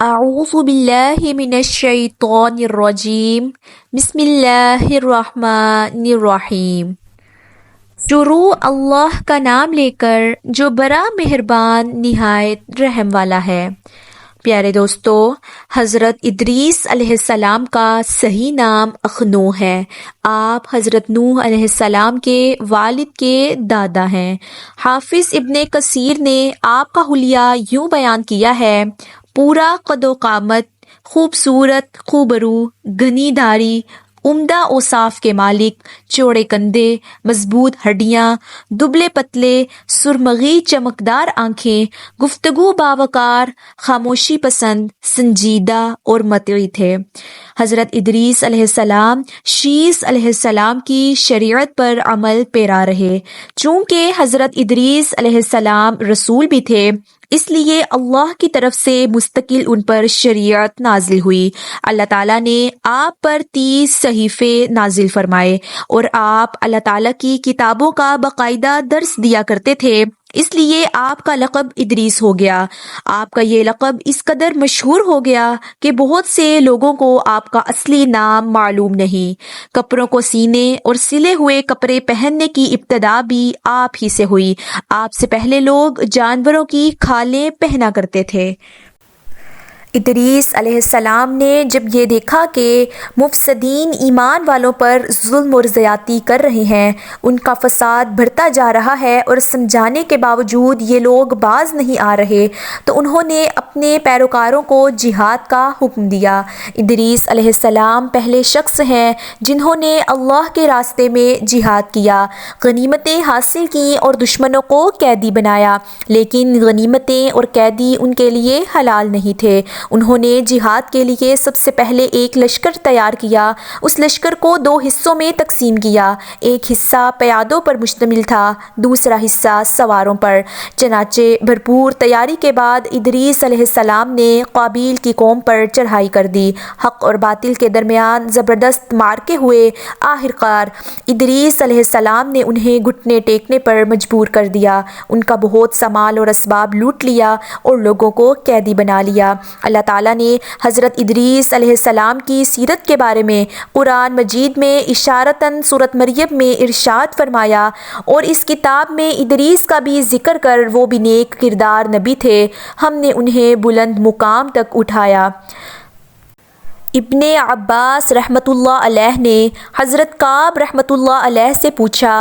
اعوذ باللہ من الشیطان الرجیم بسم اللہ الرحمن الرحیم۔ شروع اللہ کا نام لے کر جو بڑا مہربان نہایت رحم والا ہے۔ پیارے دوستو، حضرت ادریس علیہ السلام کا صحیح نام اخنوح ہے۔ آپ حضرت نوح علیہ السلام کے والد کے دادا ہیں۔ حافظ ابن کثیر نے آپ کا حلیہ یوں بیان کیا ہے: پورا قد و قامت، خوبصورت، خوبرو، گھنی دھاری، عمدہ اوصاف کے مالک، چوڑے کندھے، مضبوط ہڈیاں، دبلے پتلے، سرمغی چمکدار آنکھیں، گفتگو باوقار، خاموشی پسند، سنجیدہ اور مطیع تھے۔ حضرت ادریس علیہ السلام شیس علیہ السلام کی شریعت پر عمل پیرا رہے۔ چونکہ حضرت ادریس علیہ السلام رسول بھی تھے، اس لیے اللہ کی طرف سے مستقل ان پر شریعت نازل ہوئی۔ اللہ تعالیٰ نے آپ پر 30 صحیفے نازل فرمائے اور آپ اللہ تعالیٰ کی کتابوں کا باقاعدہ درس دیا کرتے تھے، اس لیے آپ کا لقب ادریس ہو گیا۔ آپ کا یہ لقب اس قدر مشہور ہو گیا کہ بہت سے لوگوں کو آپ کا اصلی نام معلوم نہیں۔ کپڑوں کو سینے اور سلے ہوئے کپڑے پہننے کی ابتدا بھی آپ ہی سے ہوئی۔ آپ سے پہلے لوگ جانوروں کی کھالیں پہنا کرتے تھے۔ ادریس علیہ السلام نے جب یہ دیکھا کہ مفسدین ایمان والوں پر ظلم اور زیادتی کر رہے ہیں، ان کا فساد بڑھتا جا رہا ہے اور سمجھانے کے باوجود یہ لوگ باز نہیں آ رہے، تو انہوں نے اپنے پیروکاروں کو جہاد کا حکم دیا۔ ادریس علیہ السلام پہلے شخص ہیں جنہوں نے اللہ کے راستے میں جہاد کیا، غنیمتیں حاصل کیں اور دشمنوں کو قیدی بنایا، لیکن غنیمتیں اور قیدی ان کے لیے حلال نہیں تھے۔ انہوں نے جہاد کے لیے سب سے پہلے ایک لشکر تیار کیا۔ اس لشکر کو 2 حصوں میں تقسیم کیا۔ ایک حصہ پیادوں پر مشتمل تھا، دوسرا حصہ سواروں پر۔ چنانچہ بھرپور تیاری کے بعد ادریس علیہ السلام نے قابیل کی قوم پر چڑھائی کر دی۔ حق اور باطل کے درمیان زبردست معرکے ہوئے۔ آخرکار ادریس علیہ السلام نے انہیں گھٹنے ٹیکنے پر مجبور کر دیا، ان کا بہت سا مال اور اسباب لوٹ لیا اور لوگوں کو قیدی بنا لیا۔ اللہ تعالیٰ نے حضرت ادریس علیہ السلام کی سیرت کے بارے میں قرآن مجید میں اشارتاً سورۃ مریم میں ارشاد فرمایا، اور اس کتاب میں ادریس کا بھی ذکر کر وہ بھی نیک کردار نبی تھے، ہم نے انہیں بلند مقام تک اٹھایا۔ ابن عباس رحمۃ اللہ علیہ نے حضرت کعب رحمۃ اللہ علیہ سے پوچھا،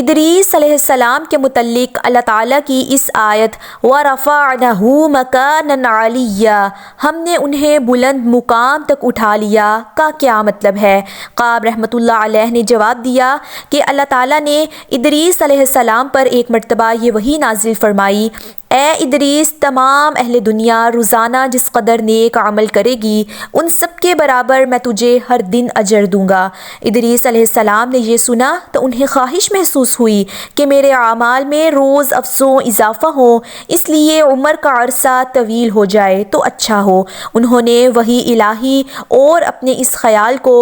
ادریس علیہ السلام کے متعلق اللہ تعالیٰ کی اس آیت وَرَفَعْنَهُ مَكَانًا عَلِيًّا، ہم نے انہیں بلند مقام تک اٹھا لیا، کا کیا مطلب ہے؟ کعب رحمۃ اللہ علیہ نے جواب دیا کہ اللہ تعالیٰ نے ادریس علیہ السلام پر ایک مرتبہ یہ وحی نازل فرمائی: اے ادریس، تمام اہل دنیا روزانہ جس قدر نیک عمل کرے گی، ان سب کے برابر میں تجھے ہر دن اجر دوں گا۔ ادریس علیہ السلام نے یہ سنا تو انہیں خواہش محسوس ہوئی کہ میرے اعمال میں روز افزوں اضافہ ہو، اس لیے عمر کا عرصہ طویل ہو جائے تو اچھا ہو۔ انہوں نے وحی الہی اور اپنے اس خیال کو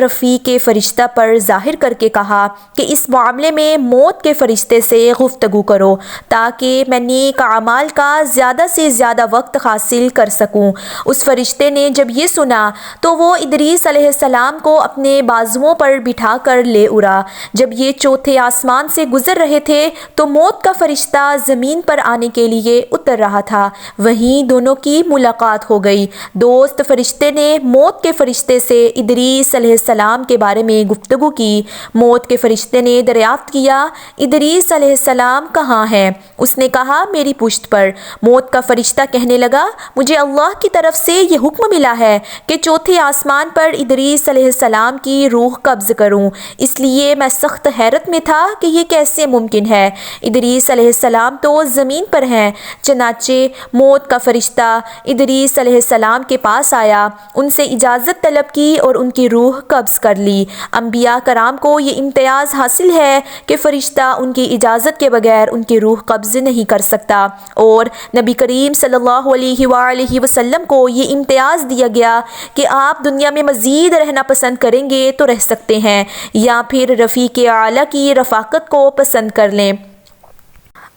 رفیق فرشتہ پر ظاہر کر کے کہا کہ اس معاملے میں موت کے فرشتے سے گفتگو کرو تاکہ میں نیک اعمال کا زیادہ سے زیادہ وقت حاصل کر سکوں۔ اس فرشتے نے جب یہ سنا تو وہ ادریس علیہ السلام کو اپنے بازوؤں پر بٹھا کر لے اڑا۔ جب یہ چوتھے آسمان سے گزر رہے تھے تو موت کا فرشتہ زمین پر آنے کے لیے اتر رہا تھا، وہیں دونوں کی ملاقات ہو گئی۔ دوست فرشتے نے موت کے فرشتے سے ادریس علیہ السلام کے بارے میں گفتگو کی۔ موت کے فرشتے نے دریافت کیا، ادریس علیہ السلام کہاں ہیں؟ اس نے کہا، میری پشت پر۔ موت کا فرشتہ کہنے لگا، مجھے اللہ کی طرف سے یہ حکم ملا ہے کہ چوتھے آسمان پر ادریس علیہ السلام کی روح قبض کروں، اس لیے میں سخت حیرت میں تھا کہ یہ کیسے ممکن ہے۔ ادریس علیہ السلام تو زمین پر ہیں۔ چنانچہ موت کا فرشتہ ادریس علیہ السلام کے پاس آیا، ان سے اجازت طلب کی اور ان کی روح قبض کر لی۔ انبیاء کرام کو یہ امتیاز حاصل ہے کہ فرشتہ ان کی اجازت کے بغیر ان کی روح قبض نہیں کر سکتا، اور نبی کریم صلی اللہ علیہ وآلہ وسلم کو یہ امتیاز دیا گیا کہ آپ دنیا میں مزید رہنا پسند کریں گے تو رہ سکتے ہیں، یا پھر رفیق اعلیٰ کی رفاقت کو پسند کر لیں۔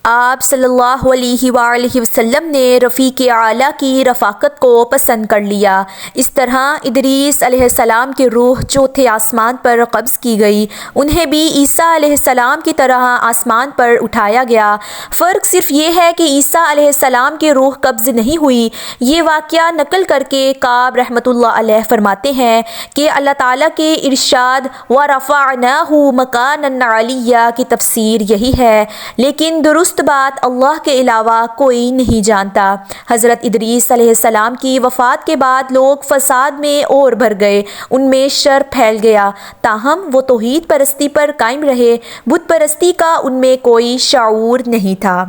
آپ صلی اللہ علیہ وآلہ وسلم نے رفیق اعلیٰ کی رفاقت کو پسند کر لیا۔ اس طرح ادریس علیہ السلام کی روح چوتھے آسمان پر قبض کی گئی، انہیں بھی عیسیٰ علیہ السلام کی طرح آسمان پر اٹھایا گیا۔ فرق صرف یہ ہے کہ عیسیٰ علیہ السلام کی روح قبض نہیں ہوئی۔ یہ واقعہ نقل کر کے کعب رحمۃ اللہ علیہ فرماتے ہیں کہ اللہ تعالیٰ کے ارشاد وَرَفَعْنَاهُ مَكَانًا عَلِيًّا کی تفسیر یہی ہے، لیکن درست بات اللہ کے علاوہ کوئی نہیں جانتا۔ حضرت ادریس علیہ السلام کی وفات کے بعد لوگ فساد میں اور بھر گئے، ان میں شر پھیل گیا، تاہم وہ توحید پرستی پر قائم رہے، بت پرستی کا ان میں کوئی شعور نہیں تھا۔